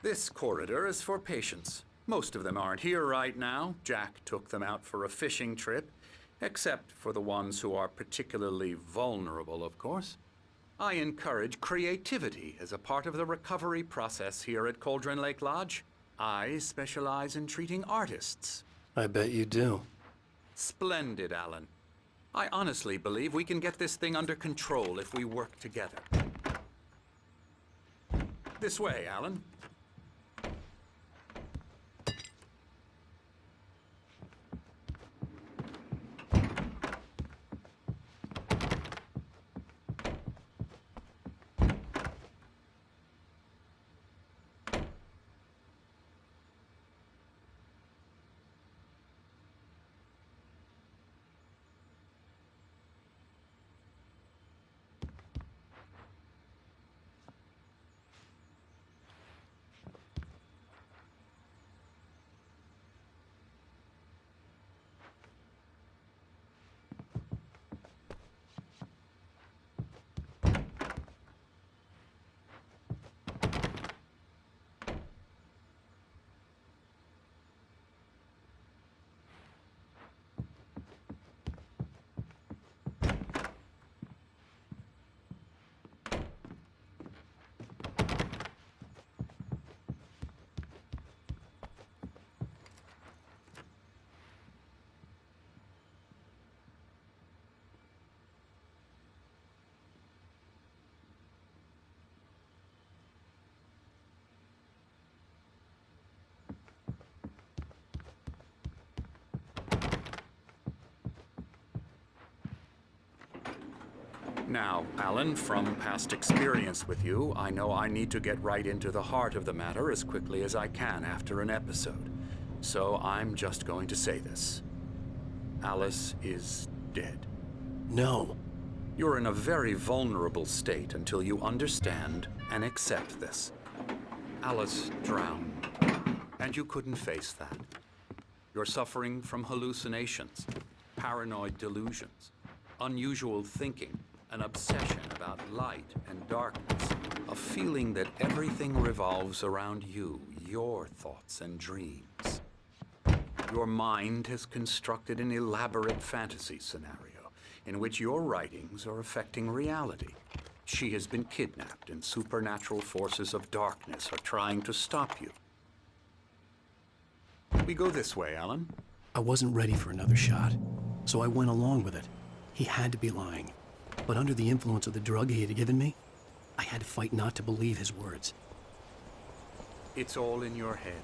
This corridor is for patients. Most of them aren't here right now. Jack took them out for a fishing trip, except for the ones who are particularly vulnerable, of course. I encourage creativity as a part of the recovery process here at Cauldron Lake Lodge. I specialize in treating artists. I bet you do. Splendid, Alan. I honestly believe we can get this thing under control if we work together. This way, Alan. Now, Alan, from past experience with you, I know I need to get right into the heart of the matter as quickly as I can after an episode. So I'm just going to say this. Alice is dead. No. You're in a very vulnerable state until you understand and accept this. Alice drowned, and you couldn't face that. You're suffering from hallucinations, paranoid delusions, unusual thinking, an obsession about light and darkness, a feeling that everything revolves around you, your thoughts and dreams. Your mind has constructed an elaborate fantasy scenario in which your writings are affecting reality. She has been kidnapped and supernatural forces of darkness are trying to stop you. We go this way, Alan. I wasn't ready for another shot, so I went along with it. He had to be lying. But under the influence of the drug he had given me, I had to fight not to believe his words. It's all in your head.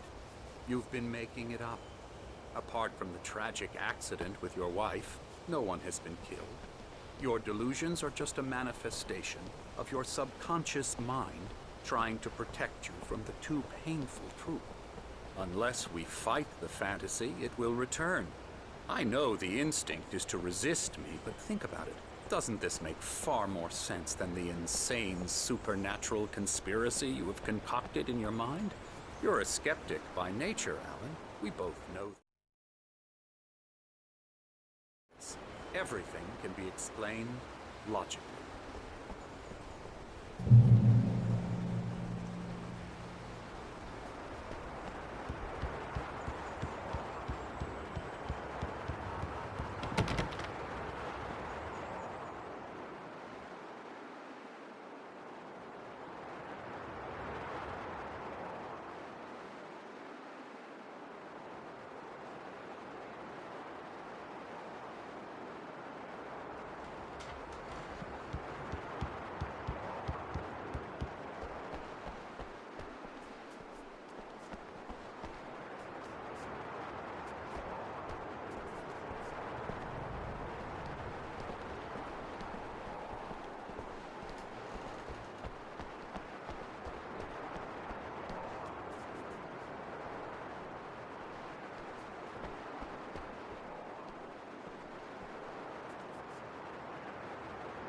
You've been making it up. Apart from the tragic accident with your wife, no one has been killed. Your delusions are just a manifestation of your subconscious mind trying to protect you from the too painful truth. Unless we fight the fantasy, it will return. I know the instinct is to resist me, but think about it. Doesn't this make far more sense than the insane supernatural conspiracy you have concocted in your mind? You're a skeptic by nature, Alan. We both know this. Everything can be explained logically.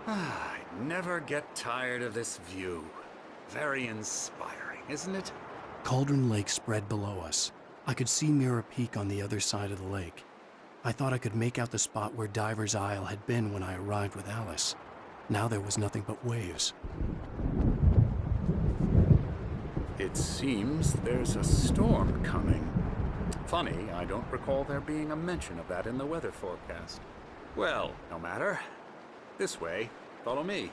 I never get tired of this view. Very inspiring, isn't it? Cauldron Lake spread below us. I could see Mirror Peak on the other side of the lake. I thought I could make out the spot where Diver's Isle had been when I arrived with Alice. Now there was nothing but waves. It seems there's a storm coming. Funny, I don't recall there being a mention of that in the weather forecast. Well, no matter. This way. Follow me.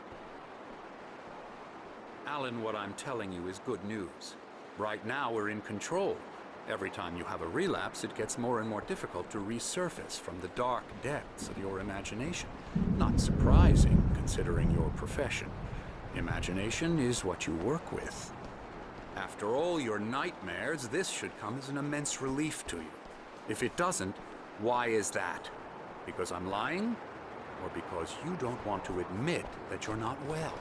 Alan, what I'm telling you is good news. Right now, we're in control. Every time you have a relapse, it gets more and more difficult to resurface from the dark depths of your imagination. Not surprising, considering your profession. Imagination is what you work with. After all your nightmares, this should come as an immense relief to you. If it doesn't, why is that? Because I'm lying? Or because you don't want to admit that you're not well?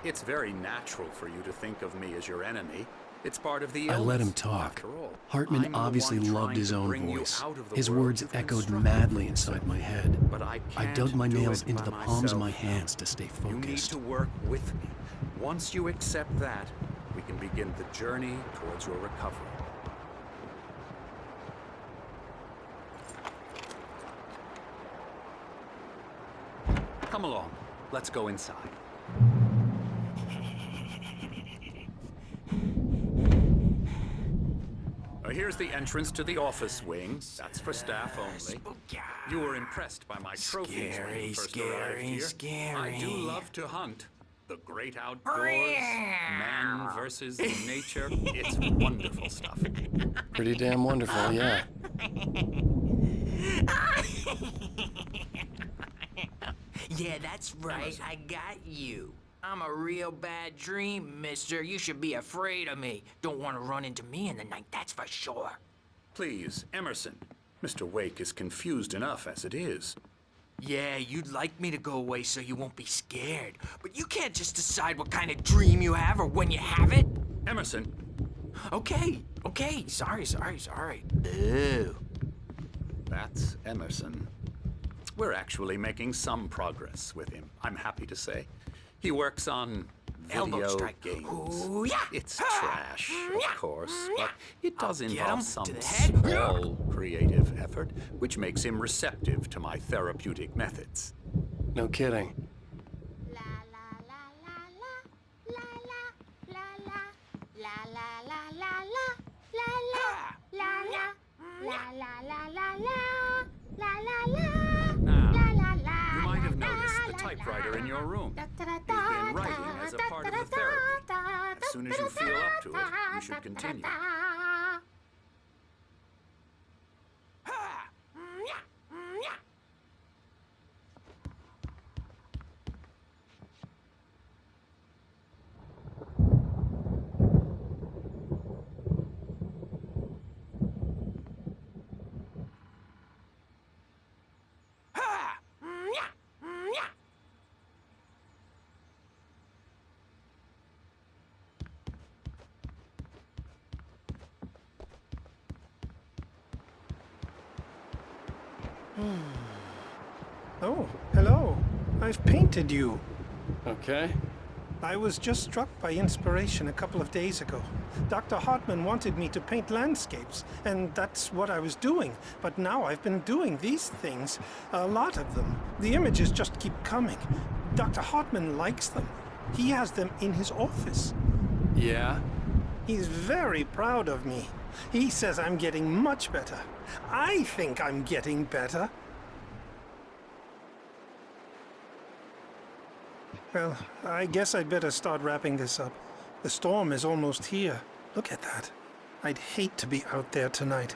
It's very natural for you to think of me as your enemy. It's part of the illness. I let him talk. After all, Hartman I'm the obviously one loved trying his to own bring you voice. out of the His world words you've echoed constructed madly for inside yourself. my head. But I I can't dug my do nails it into by the palms of my myself. hands to stay You need focused. to work with me. Once you accept that, we can begin the journey towards your recovery. Come along. Let's go inside. Here's the entrance to the office wing. That's for staff only. You were impressed by my trophies when you first arrived here. I do love to hunt. The great outdoors, man versus nature. It's wonderful stuff. Pretty damn wonderful, yeah. Yeah, that's right. I got you. I'm a real bad dream, mister. You should be afraid of me. Don't want to run into me in the night, that's for sure. Please, Emerson. Mr. Wake is confused enough as it is. Yeah, you'd like me to go away so you won't be scared. But you can't just decide what kind of dream you have or when you have it. Emerson! Okay. Sorry. Boo. That's Emerson. We're actually making some progress with him, I'm happy to say. He works on Elbow video strike. games. Ooh, yeah. It's trash, of course, but it does I'll get involve him some to the head. small creative effort, which makes him receptive to my therapeutic methods. No kidding. La la la la la la la la la la la la la la la la la la Now, you might have noticed the typewriter in your room. You've been writing as a part of the therapy. As soon as you feel up to it, you should continue. Oh, hello. I've painted you. Okay. I was just struck by inspiration a couple of days ago. Dr. Hartman wanted me to paint landscapes, and that's what I was doing. But now I've been doing these things, a lot of them. The images just keep coming. Dr. Hartman likes them. He has them in his office. Yeah? He's very proud of me. He says I'm getting much better. I think I'm getting better. Well, I guess I'd better start wrapping this up. The storm is almost here. Look at that. I'd hate to be out there tonight.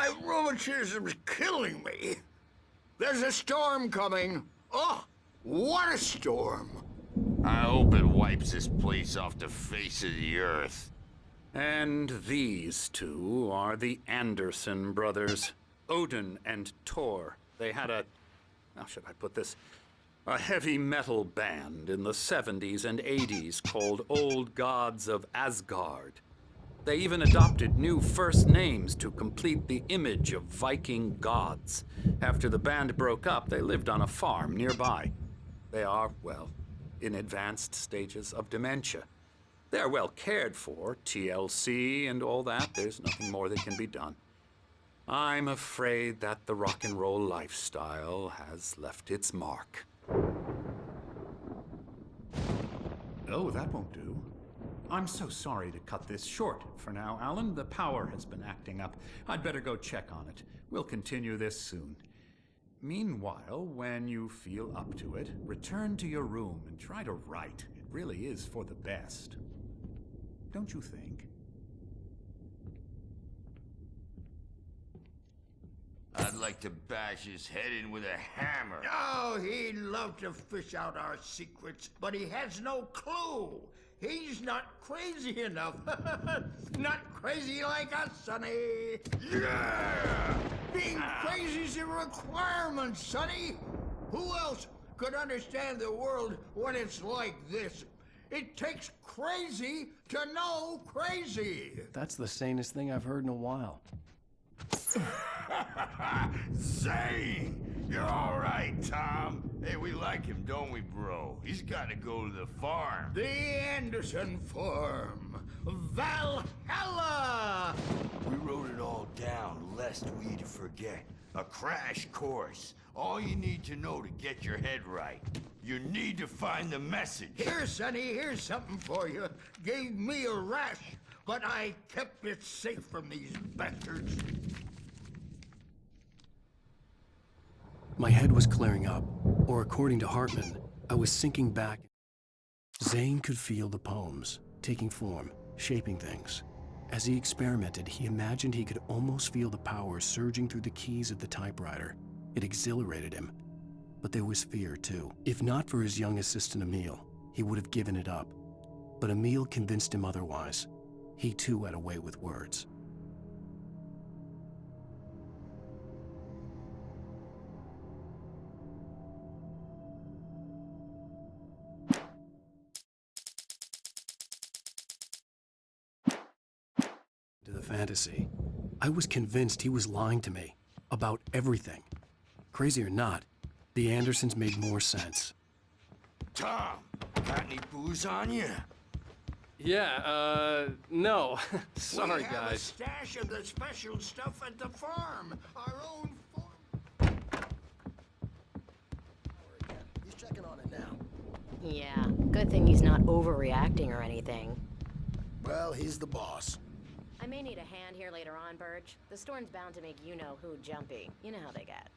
My rheumatism's killing me. There's a storm coming. Oh, what a storm. I hope it wipes this place off the face of the earth. And these two are the Anderson brothers, Odin and Thor. They had how should I put this? A heavy metal band in the 70s and 80s called Old Gods of Asgard. They even adopted new first names to complete the image of Viking gods. After the band broke up, they lived on a farm nearby. They are, well, in advanced stages of dementia. They're well cared for, TLC and all that. There's nothing more that can be done. I'm afraid that the rock and roll lifestyle has left its mark. Oh, that won't do. I'm so sorry to cut this short for now, Alan. The power has been acting up. I'd better go check on it. We'll continue this soon. Meanwhile, when you feel up to it, return to your room and try to write. It really is for the best. Don't you think? I'd like to bash his head in with a hammer. Oh, he'd love to fish out our secrets, but he has no clue. He's not crazy enough. Not crazy like us, Sonny. Yeah! Being crazy's a requirement, Sonny. Who else could understand the world when it's like this? It takes crazy to know crazy. That's the sanest thing I've heard in a while. Zane! You're all right, Tom. Hey, we like him, don't we, bro? He's got to go to the farm. The Anderson Farm. Valhalla! We wrote it all down, lest we forget. A crash course. All you need to know to get your head right. You need to find the message. Here, Sonny, here's something for you. Gave me a rash, but I kept it safe from these bastards. My head was clearing up, or according to Hartman, I was sinking back. Zane could feel the poems, taking form, shaping things. As he experimented, he imagined he could almost feel the power surging through the keys of the typewriter. It exhilarated him. But there was fear, too. If not for his young assistant Emil, he would have given it up. But Emil convinced him otherwise. He too had a way with words. To the fantasy, I was convinced he was lying to me about everything. Crazy or not, the Andersons made more sense. Tom, got any booze on you? Yeah, no. Sorry, we have a guys. stash of the special stuff at the farm. Our own farm. He's checking on it now. Yeah, good thing he's not overreacting or anything. Well, he's the boss. I may need a hand here later on, Birch. The storm's bound to make you-know-who jumpy. You know how they get.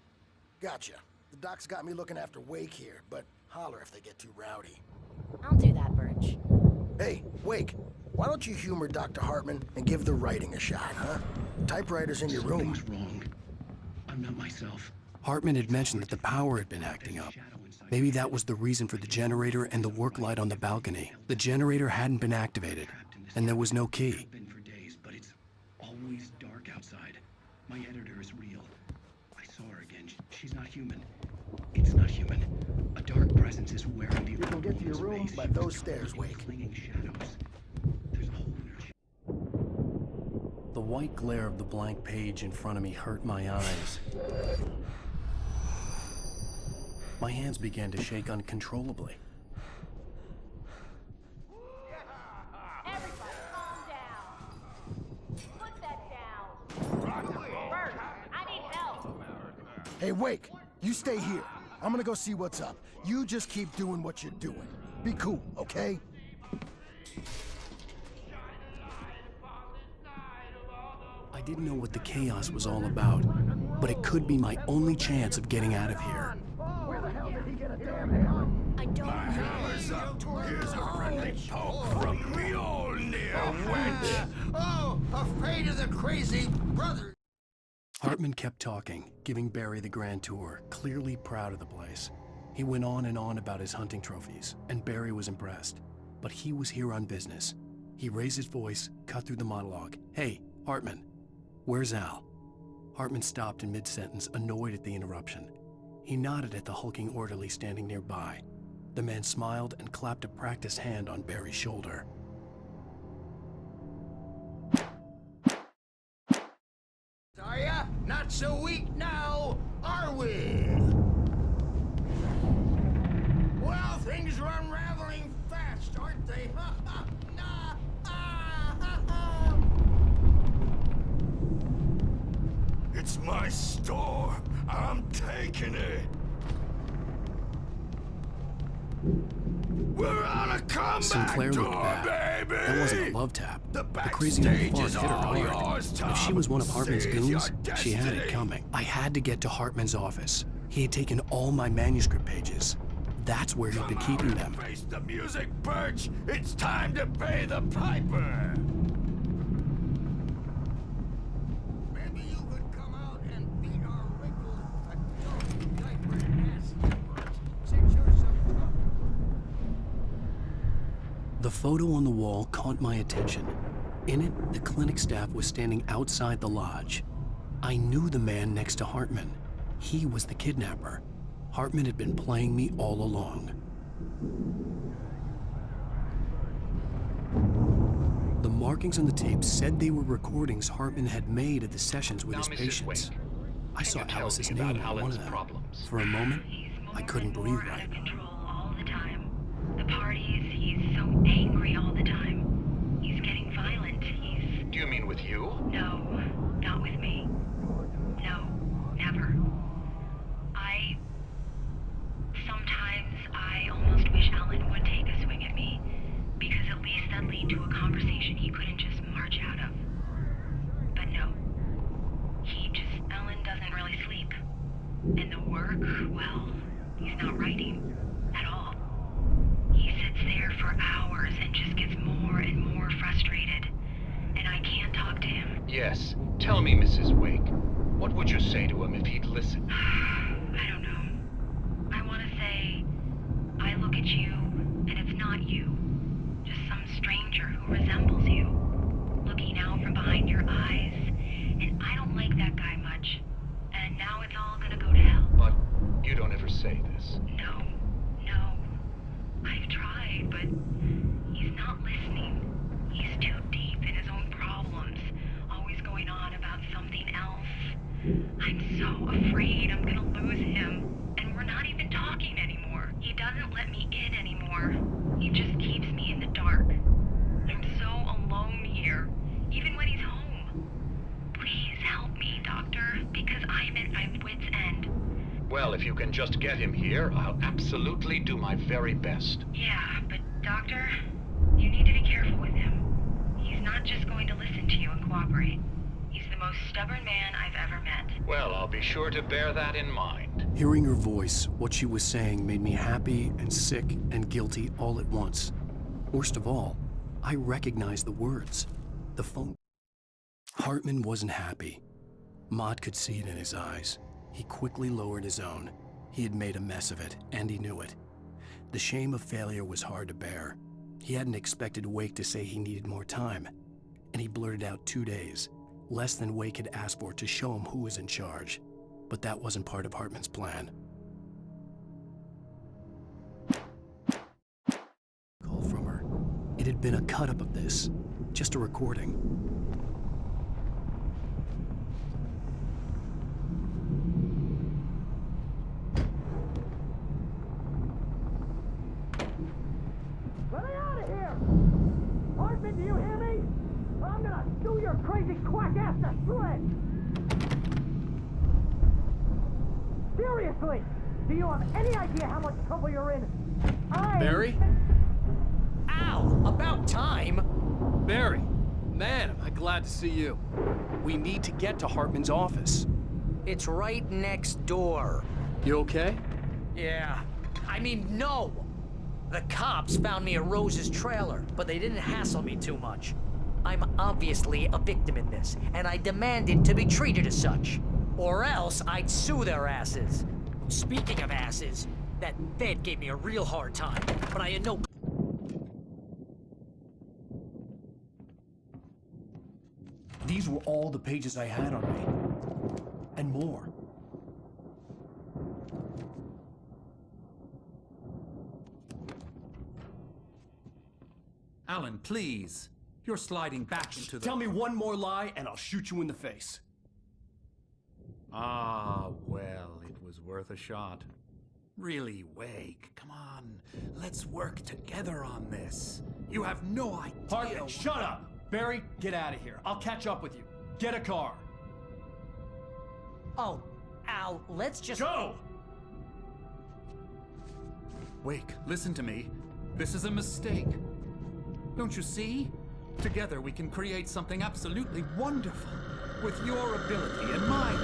Gotcha. The doc's got me looking after Wake here, but holler if they get too rowdy. I'll do that, Birch. Hey, Wake, why don't you humor Dr. Hartman and give the writing a shot, huh? Typewriter's in your room. Something's wrong. I'm not myself. Hartman had mentioned that the power had been acting up. Maybe that was the reason for the generator and the work light on the balcony. The generator hadn't been activated, and there was no key. Been for days, but it's always dark outside. My editor is real. I saw her again. She's not human. It's not human. A dark presence is wearing the You can get to your room by those stairs, Wake. Clinging shadows. There's a hole in her. The white glare of the blank page in front of me hurt my eyes. My hands began to shake uncontrollably. Everybody calm down. Put that down. Bert, I need help. Hey, Wake, you stay here. I'm gonna go see what's up. You just keep doing what you're doing. Be cool, okay? I didn't know what the chaos was all about, but it could be my only chance of getting out of here. Where the hell did he get a damn hammer? I don't know. Hammer's up. Here's a friendly poke from Mjolnir, wench. Oh, afraid of the crazy brother. Hartman kept talking, giving Barry the grand tour, clearly proud of the place. He went on and on about his hunting trophies, and Barry was impressed. But he was here on business. He raised his voice, cut through the monologue. "Hey, Hartman, where's Al?" Hartman stopped in mid-sentence, annoyed at the interruption. He nodded at the hulking orderly standing nearby. The man smiled and clapped a practiced hand on Barry's shoulder. Are ya? Not so weak now, are we? Well, things are unraveling fast, aren't they? It's my store. I'm taking it. We're on a comeback Sinclair looked tour, back. baby! That wasn't a love tap. The The crazy old backstage fart is hit her all hard. yours, And if she was one of Hartman's Seize goons, your she had it destiny. coming. I had to get to Hartman's office. He had taken all my manuscript pages. That's where he'd been keeping them. Face the music, Birch. It's time to pay the piper. Maybe you could come out and beat our wrinkled, adult, diapered ass nippers, since you're so tough. The photo on the wall caught my attention. In it, the clinic staff was standing outside the lodge. I knew the man next to Hartman. He was the kidnapper. Hartman had been playing me all along. The markings on the tape said they were recordings Hartman had made at the sessions with Now, his Mrs. patients. Wake, I saw can you tell Alice's me about name on one Alan's of them. problems? For a moment, I couldn't breathe Out right. of control all the time. The parties, he's so angry all the time. He's getting violent. Do you mean with you? No, not with me. No, never. Sometimes I almost wish Alan would take a swing at me, because at least that'd lead to a conversation he couldn't just march out of. But no. Alan doesn't really sleep. And the work, well, he's not writing at all. He sits there for hours and just gets more and more frustrated. And I can't talk to him. Yes. Tell me, Mrs. Wake. What would you say to him if he'd listen? I don't know. I want to say, I look at you, and it's not you. Just some stranger who resembles you. Looking out from behind your eyes. And I don't like that guy much. And now it's all gonna go to hell. But you don't ever say this. No. I've tried, but he's not listening. He's too deep in his own problems. Always going on about something else. I'm so afraid I'm gonna lose him. And we're not even talking anymore. He doesn't let me in anymore. He just keeps me in the dark. I'm so alone here, even when he's home. Please help me, Doctor, because I'm at my wit's end. Well, if you can just get him here, I'll absolutely do my very best. Yeah, but Doctor, you need to be careful with him. He's not just going to listen to you and cooperate. He's the most stubborn man I've ever met. Well, I'll be sure to bear that in mind. Hearing her voice, what she was saying made me happy and sick and guilty all at once. Worst of all, I recognized the words. The phone. Hartman wasn't happy. Maude could see it in his eyes. He quickly lowered his own. He had made a mess of it, and he knew it. The shame of failure was hard to bear. He hadn't expected Wake to say he needed more time, and he blurted out 2 days, less than Wake had asked for to show him who was in charge. But that wasn't part of Hartman's plan. Call from her. It had been a cut-up of this, just a recording. Let me out of here! Hartman, do you hear me? Or I'm gonna do your crazy quack ass to shreds! Seriously! Do you have any idea how much trouble you're in? Barry? Ow! About time! Barry! Man, am I glad to see you. We need to get to Hartman's office. It's right next door. You okay? Yeah. I mean, no! The cops found me at Rose's trailer, but they didn't hassle me too much. I'm obviously a victim in this, and I demanded to be treated as such. Or else I'd sue their asses. Speaking of asses, that Fed gave me a real hard time, but I had no... These were all the pages I had on me. And more. Alan, please. You're sliding back into the... Tell me one more lie and I'll shoot you in the face. Ah, well, it was worth a shot. Really, Wake, come on. Let's work together on this. You have no idea... Hartman, shut up! Barry, get out of here. I'll catch up with you. Get a car. Oh, Al, let's just... Go! Wake, listen to me. This is a mistake. Don't you see? Together we can create something absolutely wonderful. With your ability and mine.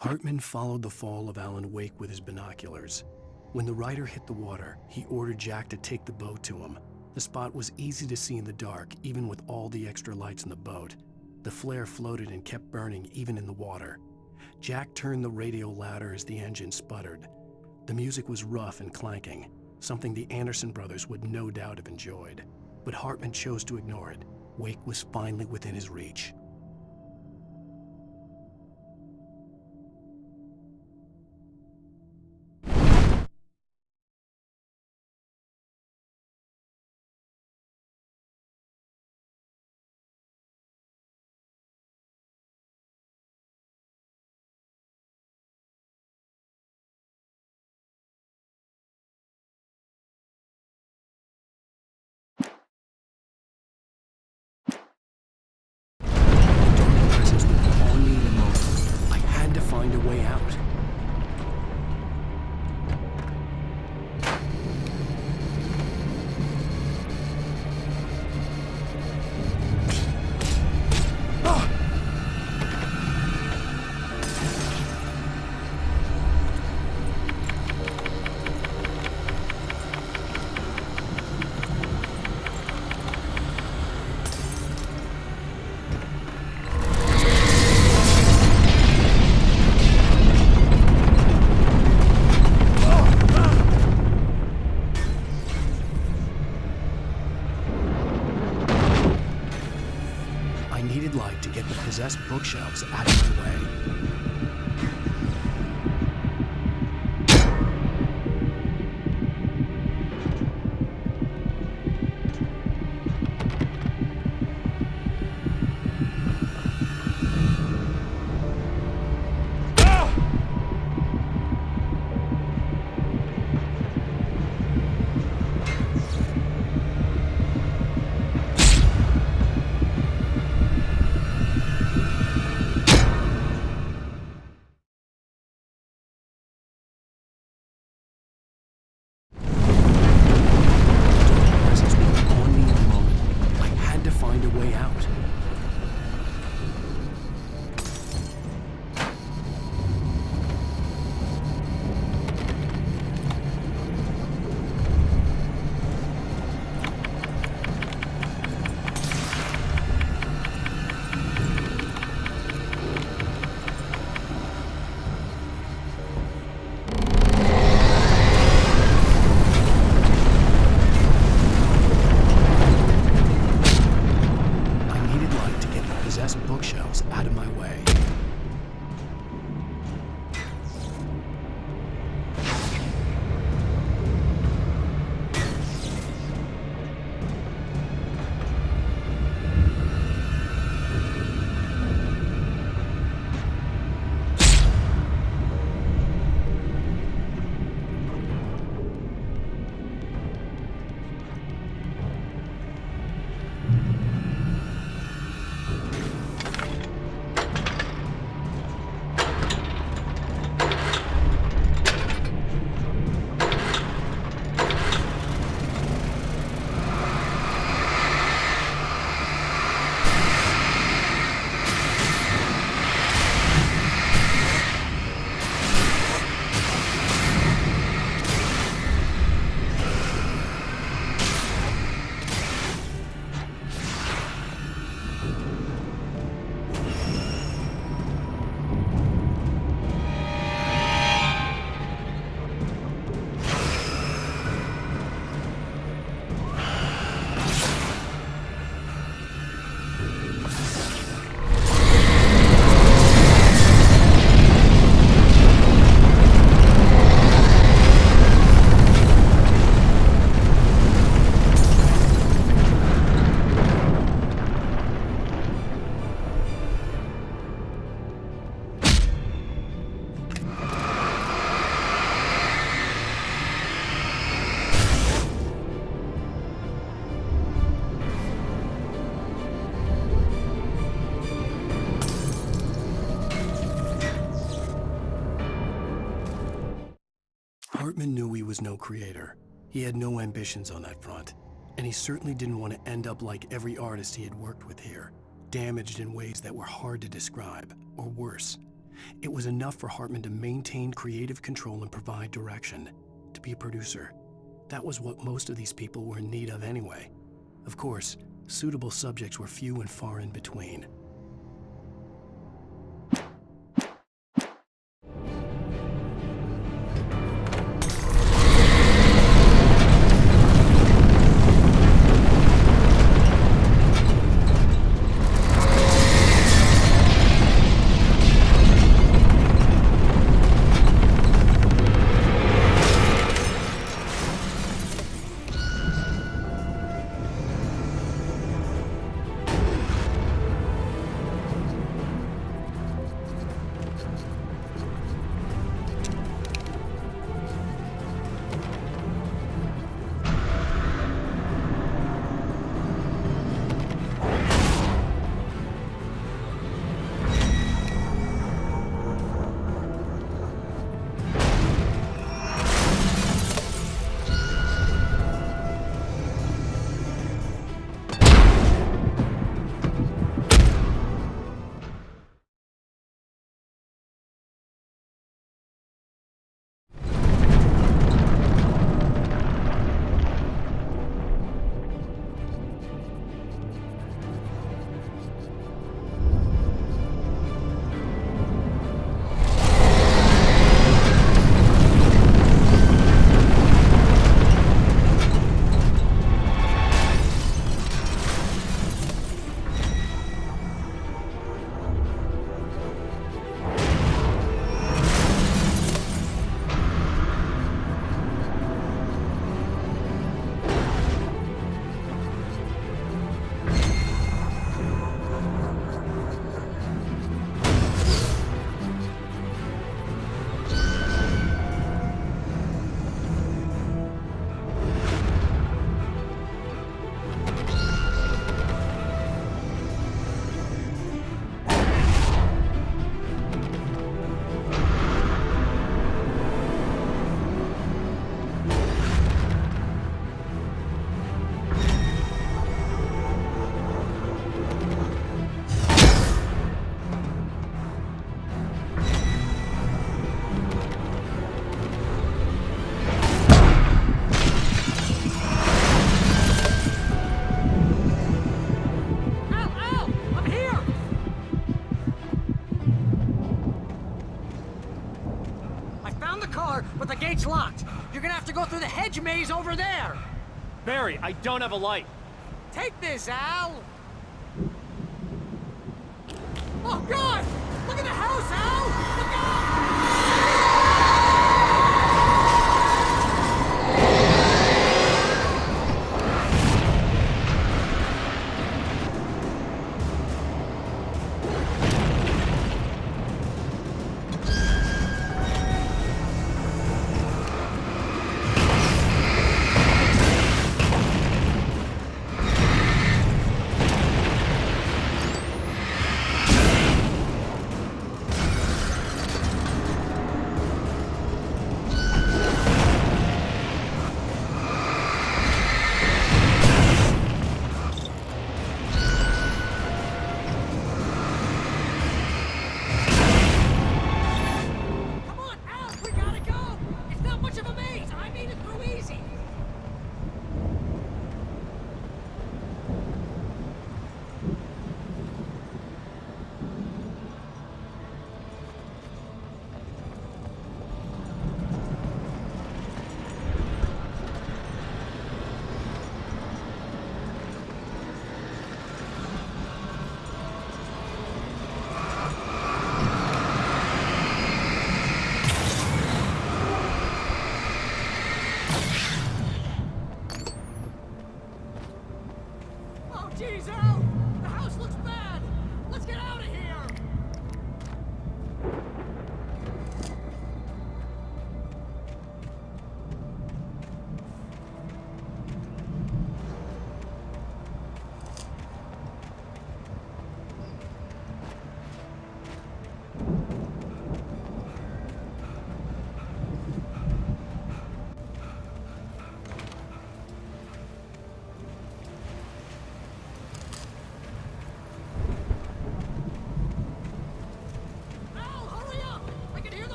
Hartman followed the fall of Alan Wake with his binoculars. When the rider hit the water, he ordered Jack to take the boat to him. The spot was easy to see in the dark, even with all the extra lights in the boat. The flare floated and kept burning even in the water. Jack turned the radio louder as the engine sputtered. The music was rough and clanking, something the Anderson brothers would no doubt have enjoyed. But Hartman chose to ignore it. Wake was finally within his reach. Presence would be on me in a moment. I had to find a way out. I needed light to get the possessed bookshelves out of my way. Presence would be on me in a moment. I had to find a way out. I needed Hartman knew he was no creator. He had no ambitions on that front, and he certainly didn't want to end up like every artist he had worked with here, damaged in ways that were hard to describe, or worse. It was enough for Hartman to maintain creative control and provide direction, to be a producer. That was what most of these people were in need of anyway. Of course, suitable subjects were few and far in between. But the gate's locked. You're gonna have to go through the hedge maze over there. Barry, I don't have a light. Take this, Al. Oh, God! Look at the house, Al! Look out!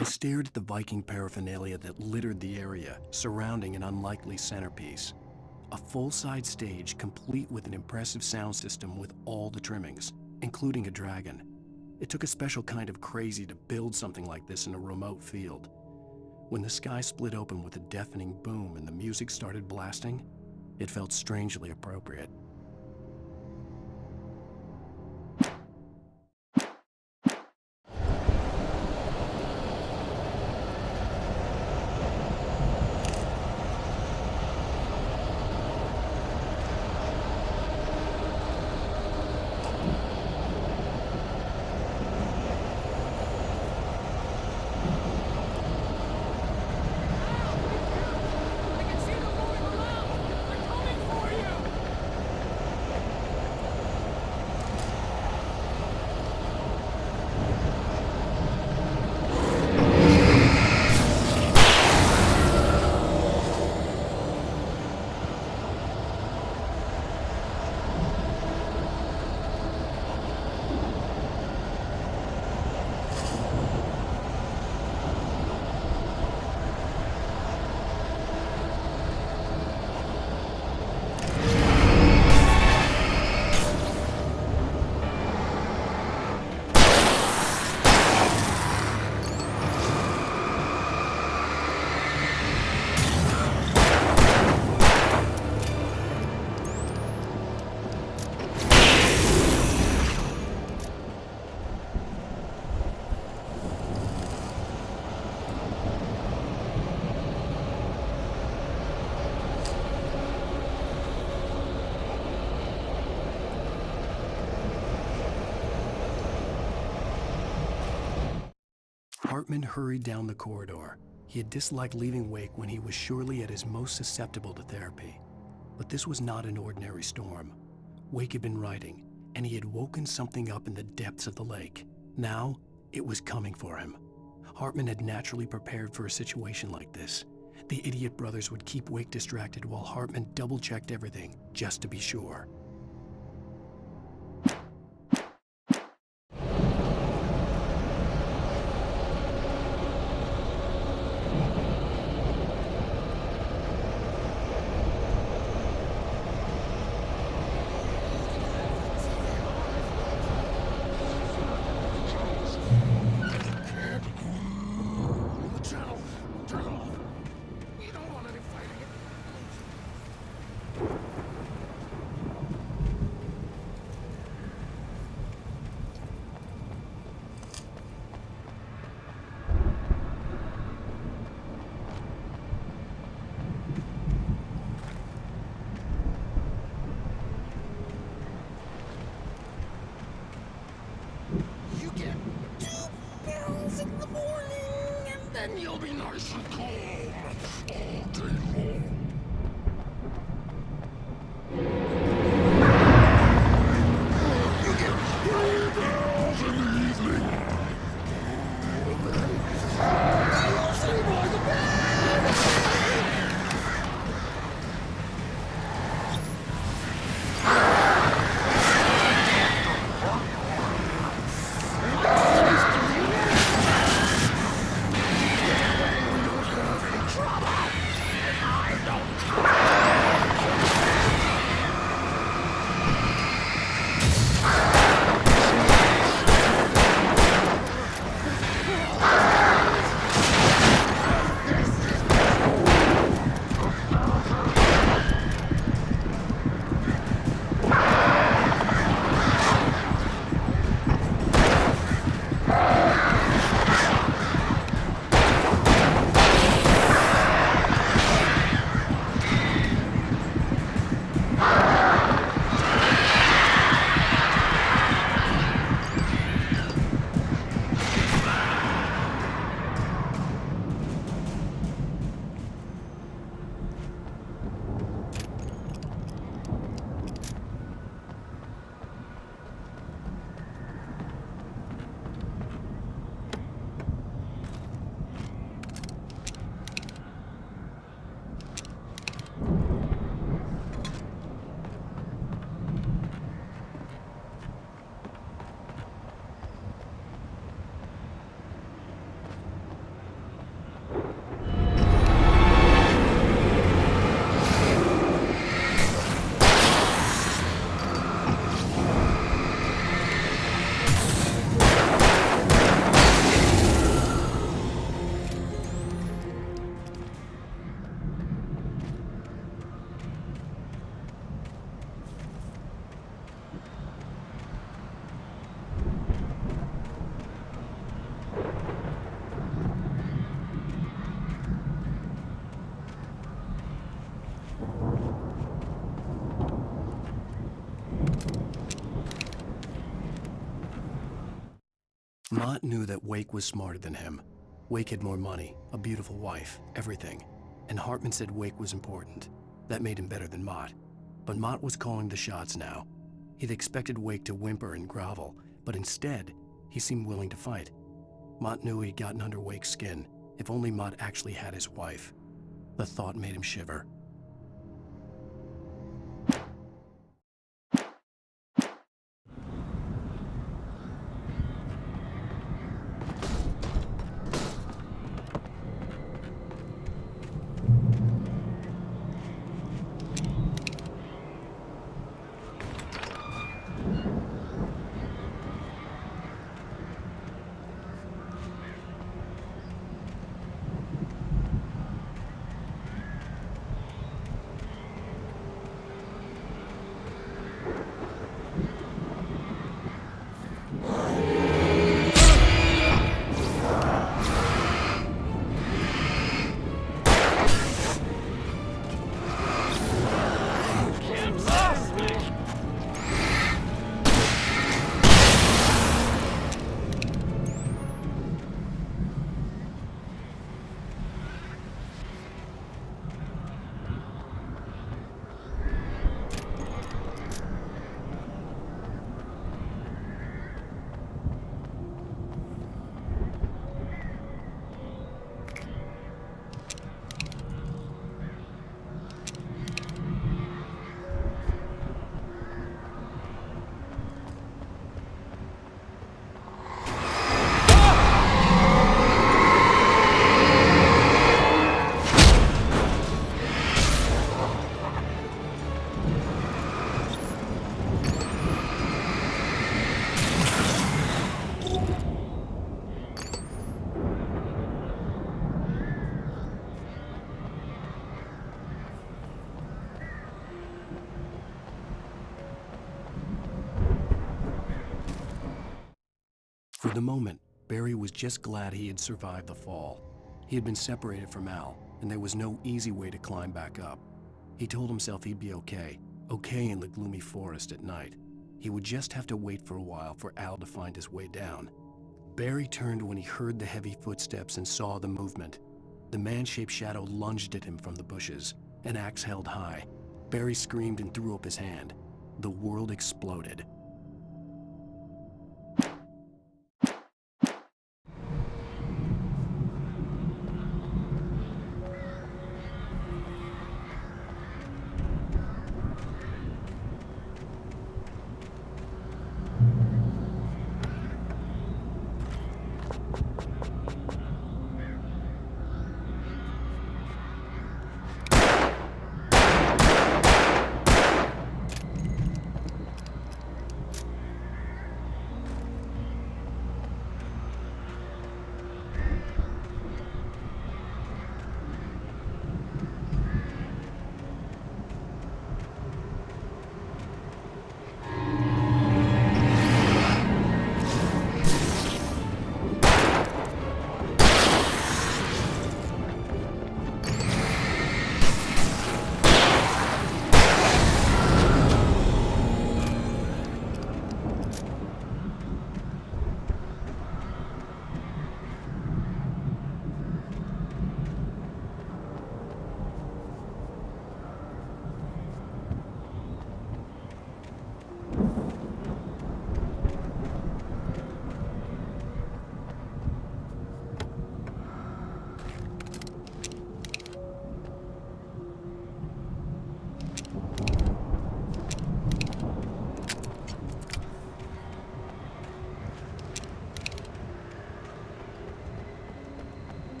I stared at the Viking paraphernalia that littered the area surrounding an unlikely centerpiece. A full-size stage complete with an impressive sound system with all the trimmings, including a dragon. It took a special kind of crazy to build something like this in a remote field. When the sky split open with a deafening boom and the music started blasting, it felt strangely appropriate. Hartman hurried down the corridor. He had disliked leaving Wake when he was surely at his most susceptible to therapy. But this was not an ordinary storm. Wake had been writing, and he had woken something up in the depths of the lake. Now, it was coming for him. Hartman had naturally prepared for a situation like this. The idiot brothers would keep Wake distracted while Hartman double-checked everything, just to be sure. Then you'll be nice and calm all day long. You get 3 girls in the evening. You seem like a bad. Mott knew that Wake was smarter than him. Wake had more money, a beautiful wife, everything. And Hartman said Wake was important. That made him better than Mott. But Mott was calling the shots now. He'd expected Wake to whimper and grovel, but instead, he seemed willing to fight. Mott knew he'd gotten under Wake's skin. If only Mott actually had his wife. The thought made him shiver. For the moment, Barry was just glad he had survived the fall. He had been separated from Al, and there was no easy way to climb back up. He told himself he'd be okay in the gloomy forest at night. He would just have to wait for a while for Al to find his way down. Barry turned when he heard the heavy footsteps and saw the movement. The man-shaped shadow lunged at him from the bushes, an axe held high. Barry screamed and threw up his hand. The world exploded.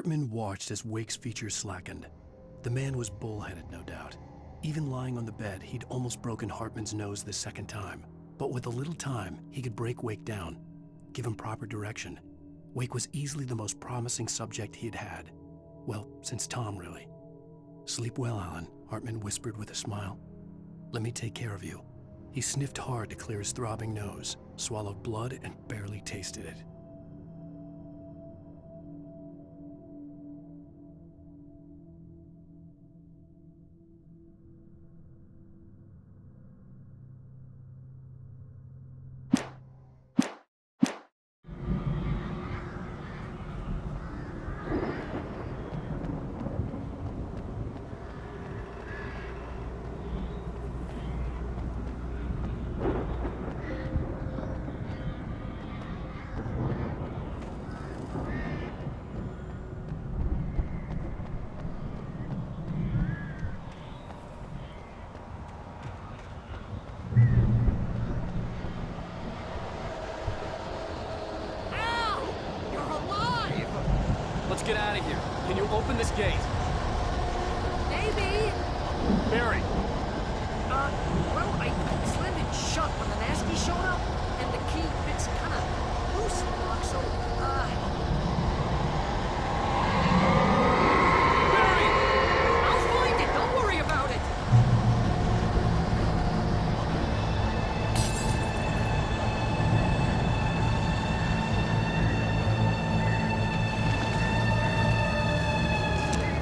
Hartman watched as Wake's features slackened. The man was bullheaded, no doubt. Even lying on the bed, he'd almost broken Hartman's nose the second time. But with a little time, he could break Wake down, give him proper direction. Wake was easily the most promising subject he had had. Well, since Tom, really. "Sleep well, Alan," Hartman whispered with a smile. "Let me take care of you." He sniffed hard to clear his throbbing nose, swallowed blood, and barely tasted it. Let's get out of here. Can you open this gate? Maybe. Barry! Well, I slammed it shut when the nasty showed up, and the key fits kind of loose in the lock, so, Barry! I'll find it, don't worry about it!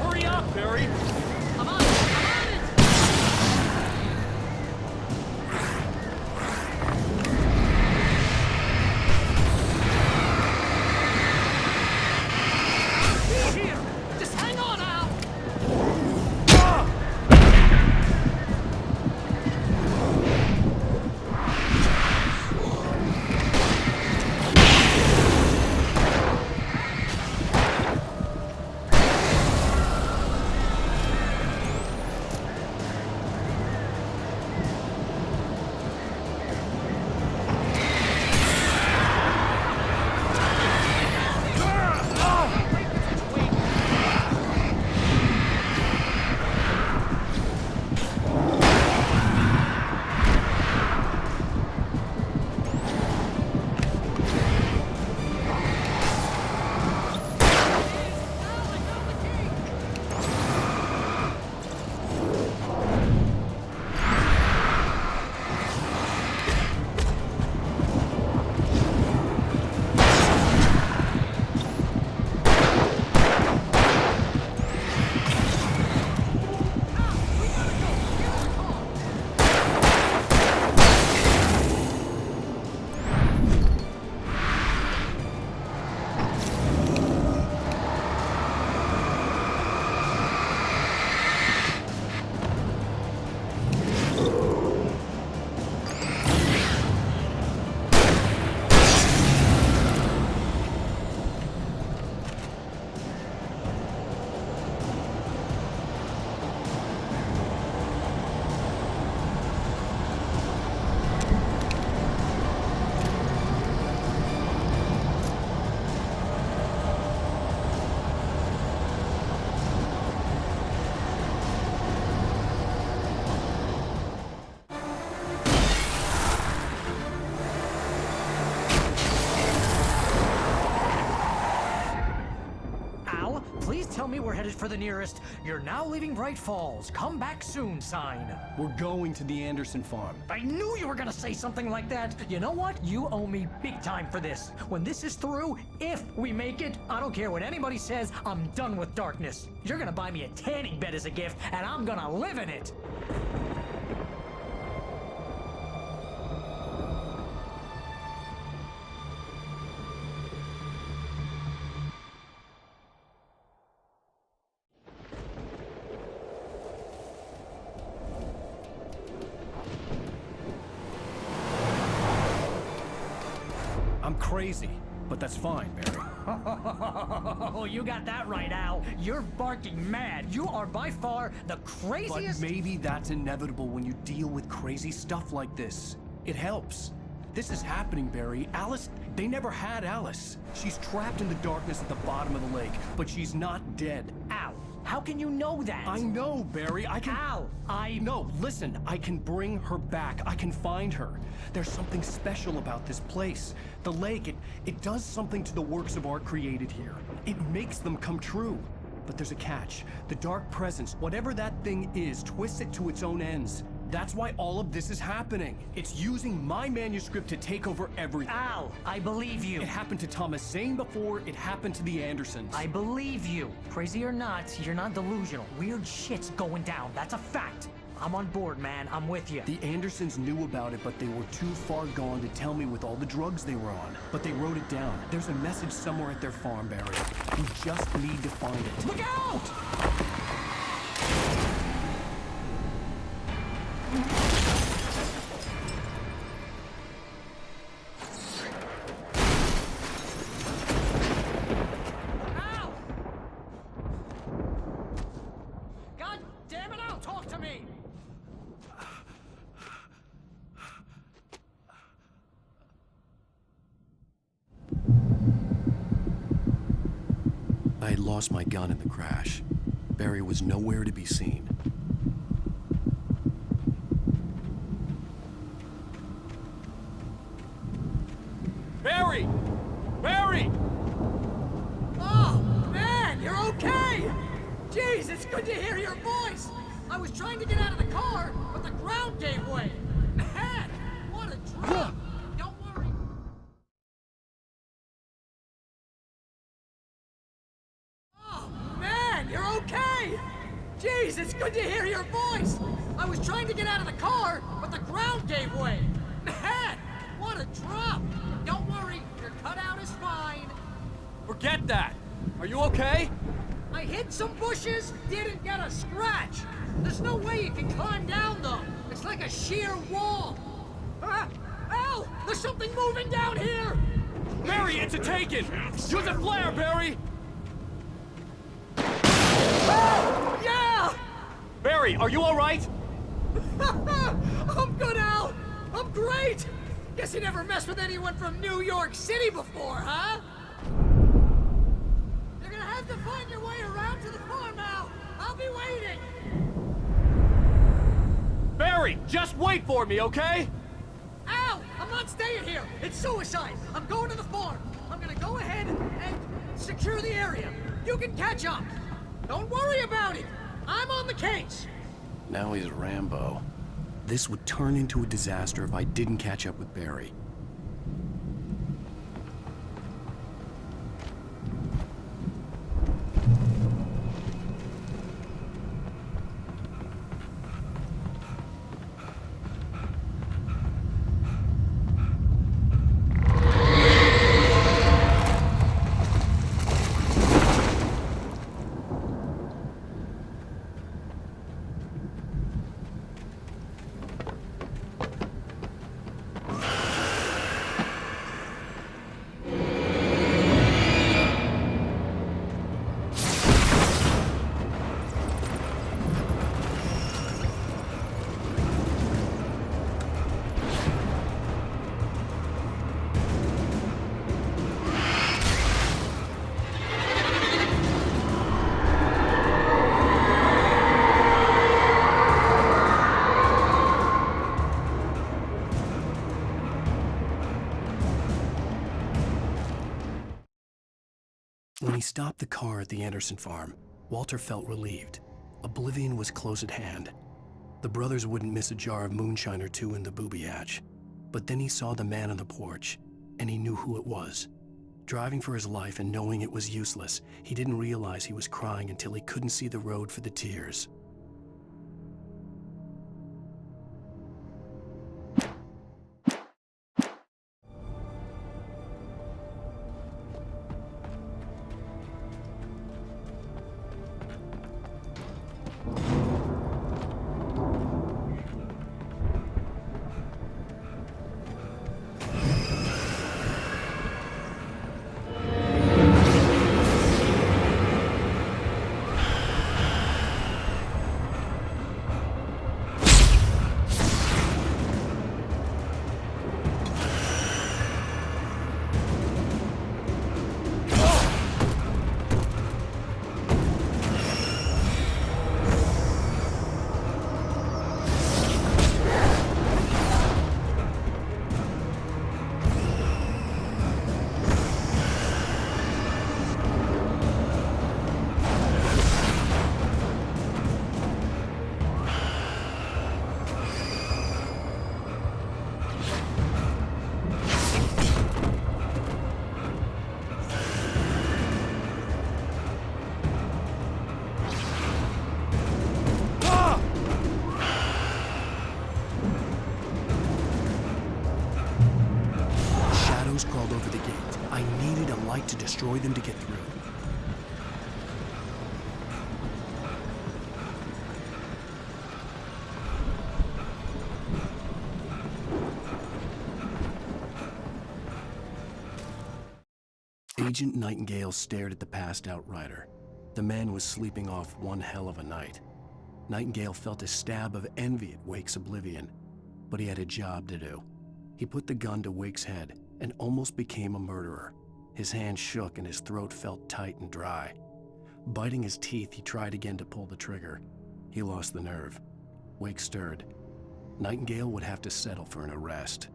Hurry up, Barry! I'm on it! Here! Just hang on, Al! Please tell me we're headed for the nearest "You're now leaving Bright Falls. Come back soon" sign. We're going to the Anderson farm. I knew you were gonna say something like that. You know what? You owe me big time for this. When this is through, if we make it, I don't care what anybody says, I'm done with darkness. You're gonna buy me a tanning bed as a gift, and I'm gonna live in it. I'm crazy, but that's fine, Barry. Oh, you got that right, Al. You're barking mad. You are by far the craziest... But maybe that's inevitable when you deal with crazy stuff like this. It helps. This is happening, Barry. Alice, they never had Alice. She's trapped in the darkness at the bottom of the lake, but she's not dead. Al, how can you know that? I know, Barry. I can... Al, No, listen. I can bring her back. I can find her. There's something special about this place. The lake, it does something to the works of art created here. It makes them come true. But there's a catch. The dark presence, whatever that thing is, twists it to its own ends. That's why all of this is happening. It's using my manuscript to take over everything. Al, I believe you. It happened to Thomas Zane before, it happened to the Andersons. I believe you. Crazy or not, you're not delusional. Weird shit's going down. That's a fact. I'm on board, man. I'm with you. The Andersons knew about it, but they were too far gone to tell me with all the drugs they were on. But they wrote it down. There's a message somewhere at their farm, Barry. We just need to find it. Look out! Al! God damn it, Al, talk to me! I had lost my gun in the crash. Barry was nowhere to be seen. Barry! Barry! Oh, man, you're okay! Jeez, it's good to hear your voice! I was trying to get out of the car, but the ground gave way. Man, what a drop! Don't worry. Oh, man, you're okay! Jeez, it's good to hear your voice! I was trying to get out of the car, but the ground gave way. Man, what a drop! Don't worry, your cutout is fine. Forget that! Are you okay? I hit some bushes, didn't get a scratch. There's no way you can climb down, though. It's like a sheer wall. Al! There's something moving down here! Barry, it's a taken! Use a flare, Barry! Yeah! Barry, are you alright? I'm good, Al! I'm great! Guess you never messed with anyone from New York City before, huh? You're gonna have to find your way around to the farm, Al! I'll be waiting! Barry, just wait for me, okay? Al! I'm not staying here! It's suicide! I'm going to the farm! I'm gonna go ahead and secure the area. You can catch up! Don't worry about it! I'm on the case! Now he's Rambo. This would turn into a disaster if I didn't catch up with Barry. When he stopped the car at the Anderson farm, Walter felt relieved. Oblivion was close at hand. The brothers wouldn't miss a jar of moonshine or two in the booby hatch. But then he saw the man on the porch, and he knew who it was. Driving for his life and knowing it was useless, he didn't realize he was crying until he couldn't see the road for the tears. destroy them to get through. Agent Nightingale stared at the passed-out rider. The man was sleeping off one hell of a night. Nightingale felt a stab of envy at Wake's oblivion, but he had a job to do. He put the gun to Wake's head and almost became a murderer. His hand shook and his throat felt tight and dry. Biting his teeth, he tried again to pull the trigger. He lost the nerve. Wake stirred. Nightingale would have to settle for an arrest.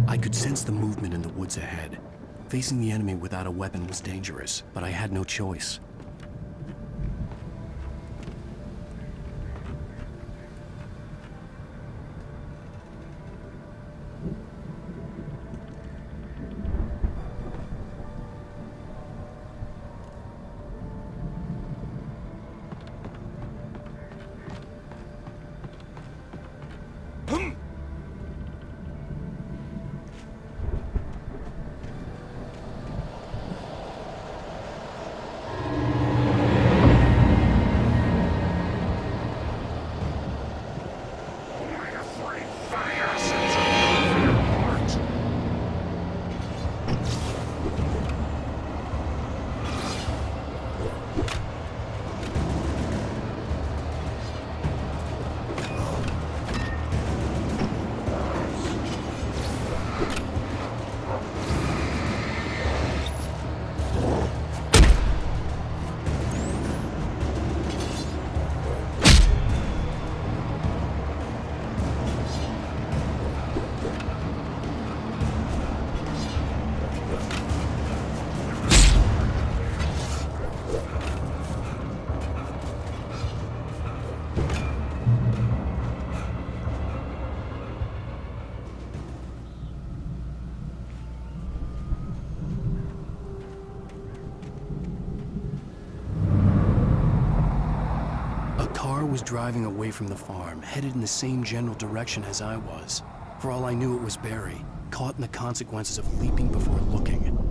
I could sense the movement in the woods ahead. Facing the enemy without a weapon was dangerous, but I had no choice. Was driving away from the farm, headed in the same general direction as I was. For all I knew, it was Barry, caught in the consequences of leaping before looking.